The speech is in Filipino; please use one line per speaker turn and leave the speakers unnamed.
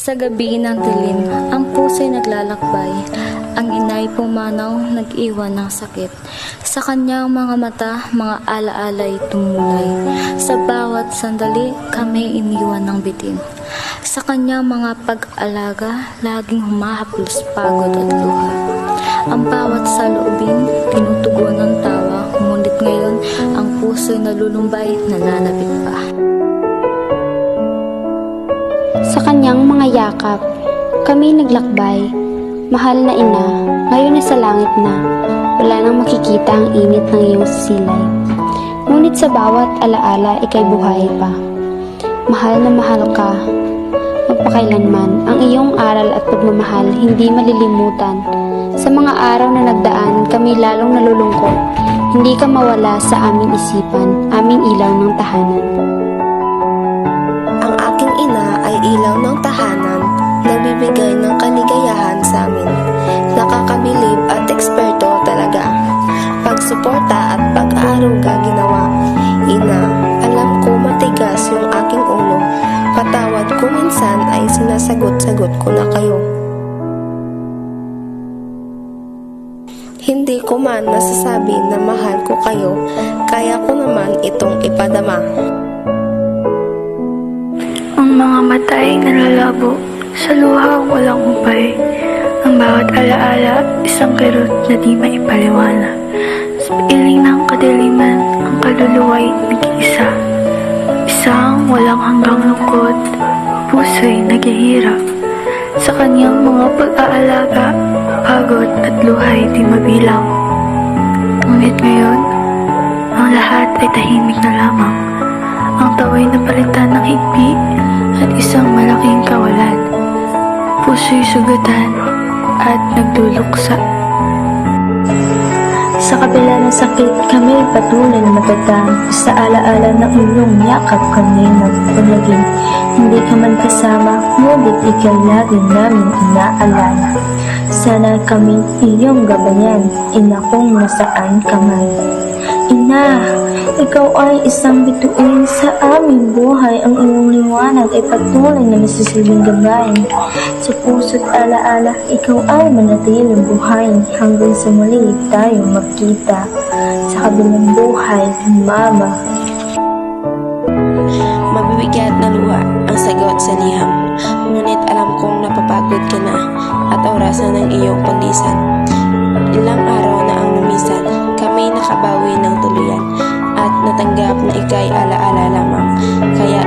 Sa gabi ng dilim, ang puso'y naglalakbay. Ang ina'y pumanaw, nag-iwan ng sakit. Sa kanyang mga mata, mga alaala'y tumulay. Sa bawat sandali, kami iniwan ng bitin. Sa kanyang mga pag-alaga, laging humahaplos pagod at luha. Ang bawat saloobin, tinutugon ng tawa. Ngunit ngayon, ang puso'y nalulumbay, nananabik pa.
Sa kanyang mga yakap, kami naglakbay. Mahal na ina, ngayon nasa langit na. Wala nang makikita ang init ng iyong silay. Ngunit sa bawat alaala, ika'y buhay pa. Mahal na mahal ka, magpakailanman. Ang iyong aral at pagmamahal hindi malilimutan. Sa mga araw na nagdaan, kami lalong nalulungkot. Hindi ka mawala sa aming isipan, aming ilaw ng tahanan.
Ang aking ina ay ilaw ng tahanan, nagbibigay ng kaligayahan sa amin. Nakakabilib at eksperto talaga. Pagsuporta at pag-aaruga ginawa. Ina, alam ko matigas yung aking ulo. Patawad ko minsan ay sinasagot-sagot ko na kayo. Hindi ko man nasasabi na mahal ko kayo, kaya ko naman itong ipadama.
Ang mga mata ay nalalabo, sa luha walang hubay. Ang bawat alaala, isang kirot na di maipaliwanag. Sa piling ng kadiliman, ang kaluluwa'y nag-iisa. Isang walang hanggang lungkot, puso'y naghihirap. Sa kanyang mga pag-aalaga, pagod at luhay di mabilang. Ngunit ngayon, ang lahat ay tahimik na lamang. Ang tawa'y napalitan ng higpit at isang malaking kawalan. Puso'y sugatan at nagduluksa.
Sa kabila ng sakit, kami patuloy na matatag. Sa alaala ng iyong yakap kami nagpalaging. Hindi ka man kasama, ngunit ika'y lagi namin inaalala. Sana kami iyong gabayan, ina kung nasaan ka man. Ina, ikaw ay isang bituin sa aming buhay. Ang iyong liwanag ay patuloy na nasisilbing gabayan. Sa puso't alaala, ikaw ay manatiling buhay hanggang sa muli tayo magkita sa kabilang buhay, Mama.
Mabibigat na luha ang sagot sa liham, ngunit alam kong napapagod ka na at orasan ng iyong paglisan. Ilang araw na ang lumisan, kami nakabawi ng tuluyan at natanggap na ika'y alaala lamang. Kaya